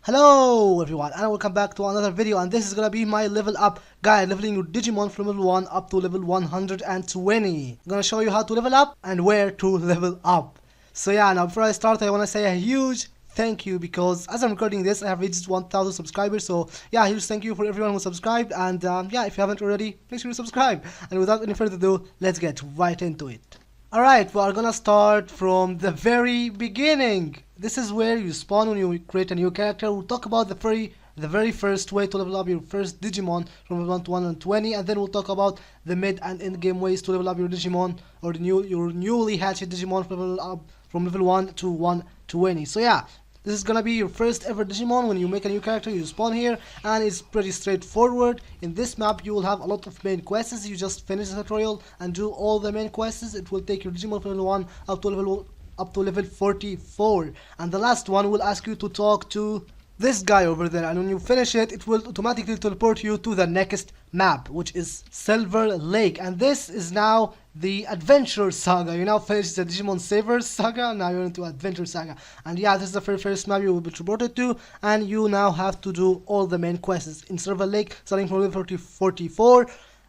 Hello everyone and welcome back to another video, and this is gonna be my level up guide, leveling your Digimon from level 1 up to level 120. I'm gonna show you how to level up and where to level up. So yeah, now before I start I wanna say a huge thank you, because as I'm recording this I have reached 1000 subscribers. So yeah, huge thank you for everyone who subscribed, and yeah, if you haven't already, make sure you subscribe. And without any further ado, let's get right into it. Alright, we are gonna start from the very beginning. This is where you spawn when you create a new character. We'll talk about the very first way to level up your first Digimon from level 1 to 120, and then we'll talk about the mid and end game ways to level up your Digimon, or your newly hatched Digimon from level 1 to 120. So yeah, this is gonna be your first ever Digimon. When you make a new character, you spawn here, and it's pretty straightforward. In this map, you will have a lot of main quests. You just finish the tutorial and do all the main quests. It will take your Digimon from level 1 up to level 44, and the last one will ask you to talk to this guy over there, and when you finish it, it will automatically teleport you to the next map, which is Silver Lake. And this is now the Adventure Saga. You now finished the Digimon Saver Saga, now you're into Adventure Saga. And yeah, this is the very first map you will be teleported to, and you now have to do all the main quests in Silver Lake, starting from level 44,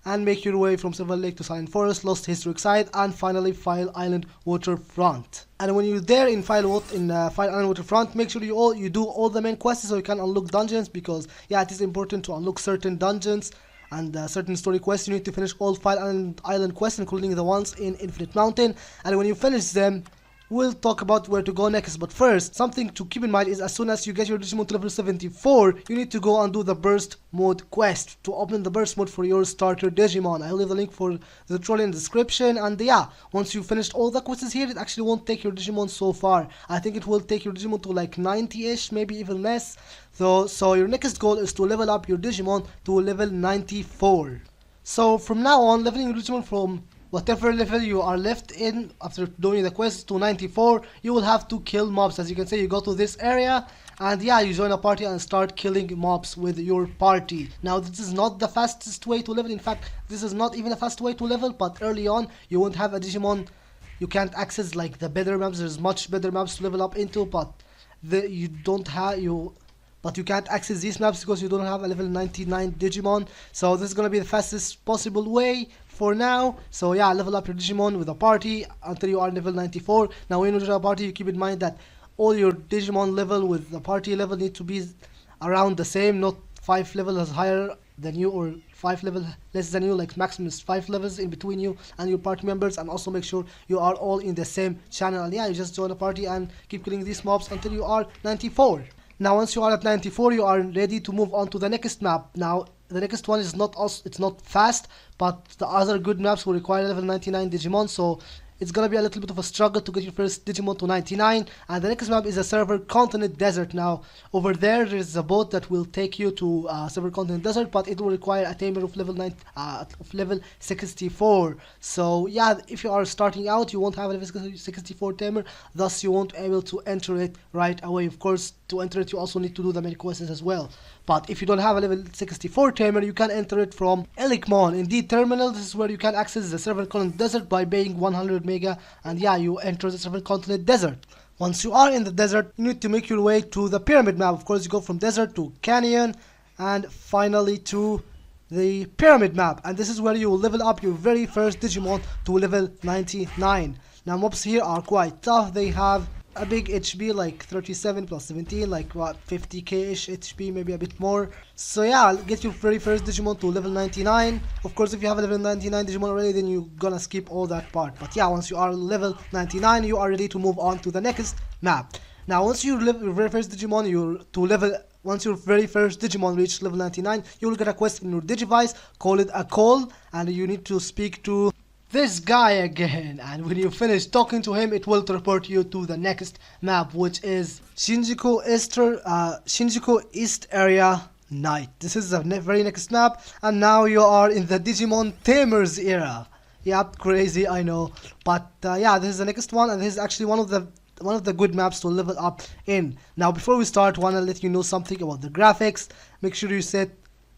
and make your way from Silver Lake to Silent Forest, Lost Historic Site, and finally File Island Waterfront. And when you're there in File Island Waterfront, make sure you do all the main quests so you can unlock dungeons, because yeah, it is important to unlock certain dungeons and certain story quests. You need to finish all File Island quests, including the ones in Infinite Mountain. And when you finish them, we'll talk about where to go next. But first, something to keep in mind is as soon as you get your Digimon to level 74, you need to go and do the burst mode quest to open the burst mode for your starter Digimon. I'll leave the link for the tutorial in the description. And yeah, once you've finished all the quests here, it actually won't take your Digimon so far. I think it will take your Digimon to like 90-ish, maybe even less. So your next goal is to level up your Digimon to level 94. So from now on, leveling your Digimon from whatever level you are left in after doing the quest to 94, you will have to kill mobs. As you can see, you go to this area, and yeah, you join a party and start killing mobs with your party. Now, this is not the fastest way to level. In fact, this is not even a fast way to level, but early on, you won't have a Digimon. You can't access like the better maps. There's much better maps to level up into, but you can't access these maps because you don't have a level 99 Digimon. So this is gonna be the fastest possible way for now. So yeah, level up your Digimon with a party until you are level 94. Now when you join a party, you keep in mind that all your Digimon level with the party level need to be around the same, not 5 levels higher than you or 5 levels less than you. Like maximum is 5 levels in between you and your party members. And also make sure you are all in the same channel. And yeah, you just join a party and keep killing these mobs until you are 94. Now once you are at 94, you are ready to move on to the next map. Now the next one is it's not fast, but the other good maps will require level 99 Digimon, so it's gonna be a little bit of a struggle to get your first Digimon to 99. And the next map is a Server Continent Desert. Now over there is a boat that will take you to Server Continent Desert, but it will require a tamer of level 64. So yeah, if you are starting out, you won't have a level 64 tamer, thus you won't be able to enter it right away. Of course, to enter it you also need to do the main quests as well. But if you don't have a level 64 tamer, you can enter it from Elikmon. Indeed Terminal, this is where you can access the Server Continent Desert by paying 100 mega, and yeah, you enter the Server Continent Desert. Once you are in the desert, you need to make your way to the pyramid map. Of course, you go from desert to canyon and finally to the pyramid map, and this is where you will level up your very first Digimon to level 99. Now mobs here are quite tough. They have a big HP, like 37 plus 17, like what, 50k-ish HP, maybe a bit more. So yeah, get your very first Digimon to level 99. Of course, if you have a level 99 Digimon already, then you're gonna skip all that part. But yeah, once you are level 99, you are ready to move on to the next map. Now once you level your very first Digimon, once your very first Digimon reaches level 99, you will get a quest in your Digivice, call it a call, and you need to speak to this guy again, and when you finish talking to him, it will teleport you to the next map, which is Shinjuku East Area Night. This is the very next map, and now you are in the Digimon Tamers era. Yep, crazy, I know, but yeah, this is the next one, and this is actually one of the good maps to level up in. Now before we start, wanna let you know something about the graphics. Make sure you set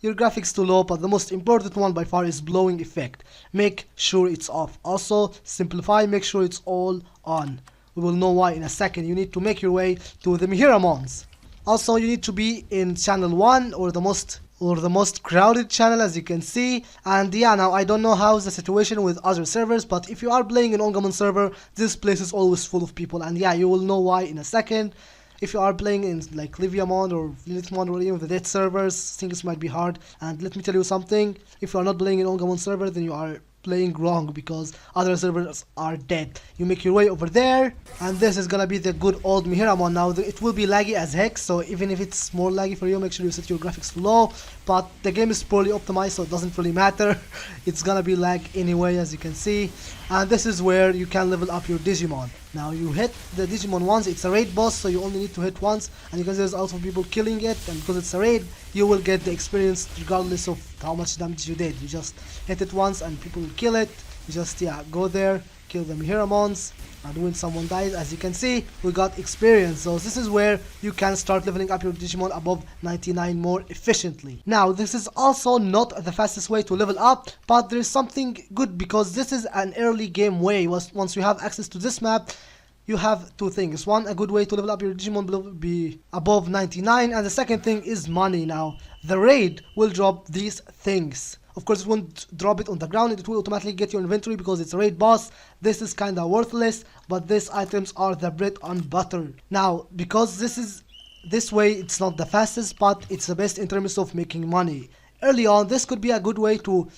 your graphics to low, but the most important one by far is blowing effect. Make sure it's off. Also simplify, make sure it's all on. We will know why in a second. You need to make your way to the Mihiramons. Also, you need to be in channel 1 or the most crowded channel, as you can see. And yeah, now I don't know how's the situation with other servers, but if you are playing in Ongamon server, this place is always full of people, and yeah, you will know why in a second. If you are playing in like Liviamon or Lilithmon or even the dead servers, things might be hard. And let me tell you something, if you are not playing in Ongamon server, then you are playing wrong, because other servers are dead. You make your way over there, and this is gonna be the good old Mihiramon. Now it will be laggy as heck, so even if it's more laggy for you, make sure you set your graphics to low, but the game is poorly optimized, so it doesn't really matter. It's gonna be lag anyway, as you can see. And this is where you can level up your Digimon. Now you hit the Digimon once, it's a raid boss, so you only need to hit once, and because there's also people killing it, and because it's a raid, you will get the experience regardless of how much damage you did. You just hit it once and people will kill it. You just go there, kill the Mihiramons, and when someone dies, as you can see, we got experience. So this is where you can start leveling up your Digimon above 99 more efficiently. Now this is also not the fastest way to level up, but there is something good, because this is an early game way. Once you have access to this map, you have two things. One, a good way to level up your Digimon will be above 99, and the second thing is money. Now the raid will drop these things. Of course, it won't drop it on the ground, it will automatically get your inventory because it's a raid boss. This is kinda worthless, but these items are the bread and butter. Now, because this way, it's not the fastest, but it's the best in terms of making money. Early on, this could be a good way to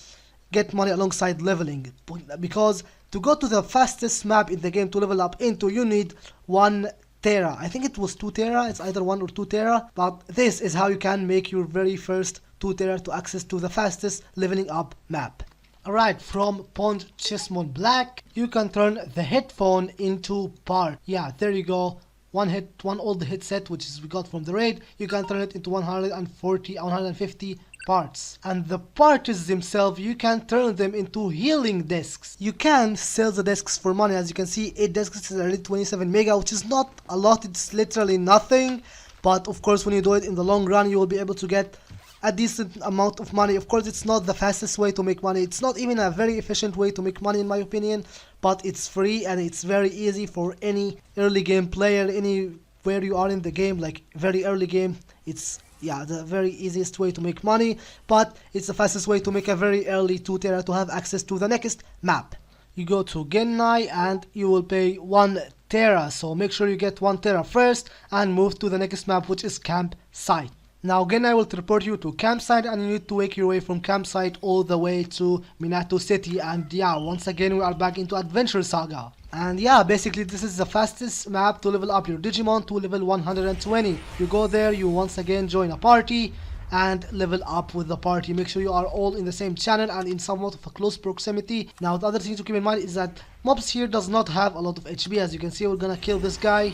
get money alongside leveling, because to go to the fastest map in the game to level up into, you need 1 Tera. I think it was 2 Tera, it's either 1 or 2 Tera, but this is how you can make your very first 2 Tera to access to the fastest leveling up map. Alright, from Pond Chessmon Black, you can turn the headphone into part. Yeah, there you go. One old headset, which is we got from the raid, you can turn it into 150 parts. And the parts themselves, you can turn them into healing discs. You can sell the discs for money. As you can see, 8 discs is already 27 mega, which is not a lot, it's literally nothing. But of course, when you do it in the long run, you will be able to get a decent amount of money. Of course, it's not the fastest way to make money, it's not even a very efficient way to make money in my opinion, but it's free and it's very easy for any early game player, anywhere you are in the game, like very early game. It's the very easiest way to make money, but it's the fastest way to make a very early 2 Tera to have access to the next map. You go to Gennai and you will pay 1 Tera, so make sure you get 1 Tera first and move to the next map, which is Campsite. Now again, I will teleport you to Campsite, and you need to make your way from Campsite all the way to Minato City. And yeah, once again we are back into Adventure Saga. And yeah, basically this is the fastest map to level up your Digimon to level 120. You go there, you once again join a party and level up with the party. Make sure you are all in the same channel and in somewhat of a close proximity. Now the other thing to keep in mind is that mobs here does not have a lot of HP. As you can see, we're gonna kill this guy.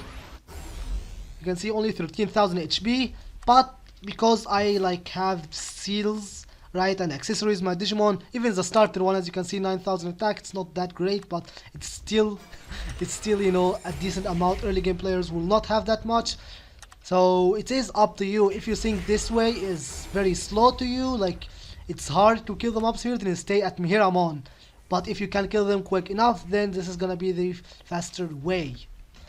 You can see only 13,000 HP, but because I have seals, right, and accessories, my Digimon, even the starter one, as you can see, 9,000 attack, it's not that great, but it's still you know, a decent amount. Early game players will not have that much, so it is up to you. If you think this way is very slow to you, like it's hard to kill the mobs here, then stay at Mihiramon. But if you can kill them quick enough, then this is gonna be the faster way.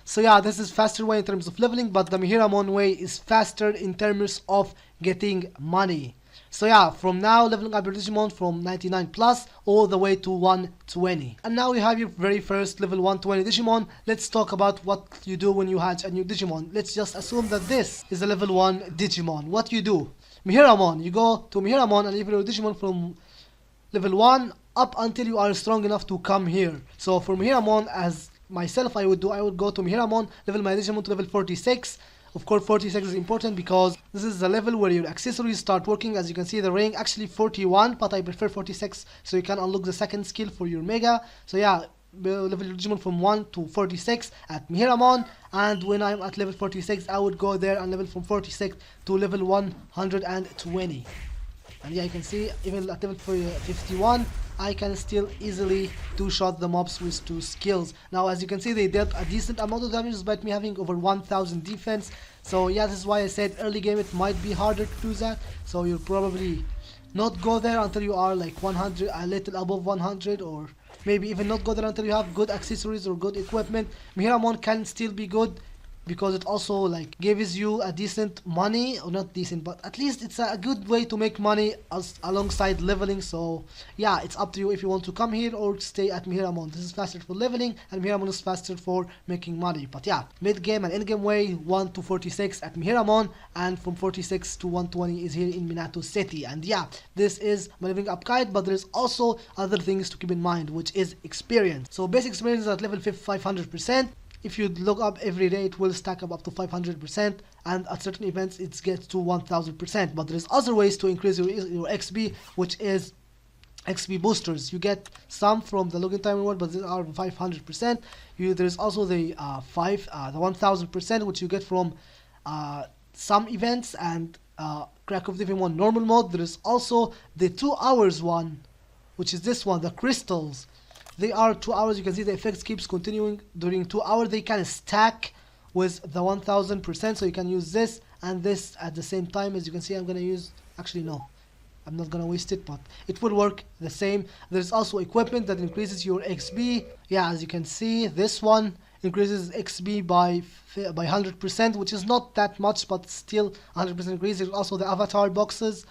So yeah, this is faster way in terms of leveling, but the Mihiramon way is faster in terms of getting money. So yeah, from now leveling up your Digimon from 99 plus all the way to 120. And now you have your very first level 120 Digimon. Let's talk about what you do when you hatch a new Digimon. Let's just assume that this is a level 1 Digimon. What you do? Mihiramon, you go to Mihiramon and level your Digimon from level 1 up until you are strong enough to come here. So for Mihiramon, as myself, I would go to Mihiramon, level my Digimon to level 46. Of course, 46 is important because this is the level where your accessories start working. As you can see, the rank actually 41, but I prefer 46 so you can unlock the second skill for your Mega. So yeah, level your Digimon from 1 to 46 at Mihiramon, and when I'm at level 46, I would go there and level from 46 to level 120. And yeah, you can see even at level 51, I can still easily two-shot the mobs with 2 skills. Now as you can see, they dealt a decent amount of damage despite me having over 1000 defense. So yeah, this is why I said early game it might be harder to do that. So you'll probably not go there until you are like 100, a little above 100, or maybe even not go there until you have good accessories or good equipment. Mihiramon can still be good because it also like gives you a decent money, or not decent, but at least it's a good way to make money alongside leveling. So yeah, it's up to you if you want to come here or stay at Mihiramon. This is faster for leveling and Mihiramon is faster for making money. But yeah, mid game and end game way 1 to 46 at Mihiramon, and from 46 to 120 is here in Minato City. And yeah, this is my leveling up guide, but there's also other things to keep in mind, which is experience. So basic experience is at level 500%. If you log up every day, it will stack up to 500%, and at certain events it gets to 1000%. But there's other ways to increase your XP, which is XP boosters. You get some from the login time reward, but these are 500%. There's also the 1000%, which you get from some events and Crack of Digimon normal mode. There is also the 2 hours one, which is this one, the crystals. They are 2 hours. You can see the effects keeps continuing during 2 hours. They can stack with the 1000%, so you can use this and this at the same time. As you can see, I'm gonna use, actually no, I'm not gonna waste it, but it will work the same. There's also equipment that increases your XP. Yeah, as you can see, this one increases XP by 100%, which is not that much, but still 100% increase. There's also the avatar boxes.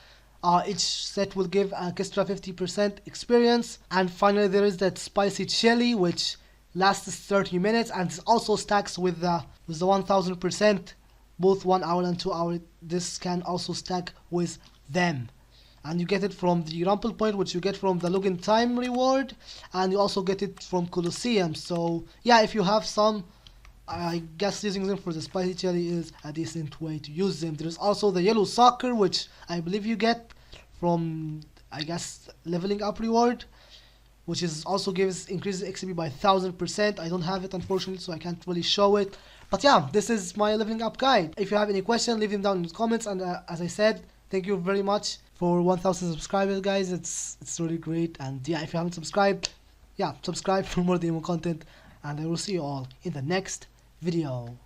Each set will give an extra 50% experience. And finally, there is that spicy chili, which lasts 30 minutes and also stacks with the 1000%, both 1 hour and 2 hour. This can also stack with them. And you get it from the Rumple Point, which you get from the login time reward, and you also get it from Colosseum. So yeah, if you have some, I guess using them for the spicy chili is a decent way to use them. There's also the yellow soccer, which I believe you get from, I guess, leveling up reward, which is also increases XP by 1000%. I don't have it unfortunately, so I can't really show it. But yeah, this is my leveling up guide. If you have any question, leave them down in the comments. And as I said, thank you very much for 1000 subscribers, guys. It's really great. And yeah, if you haven't subscribed, yeah, subscribe for more DMO content. And I will see you all in the next video.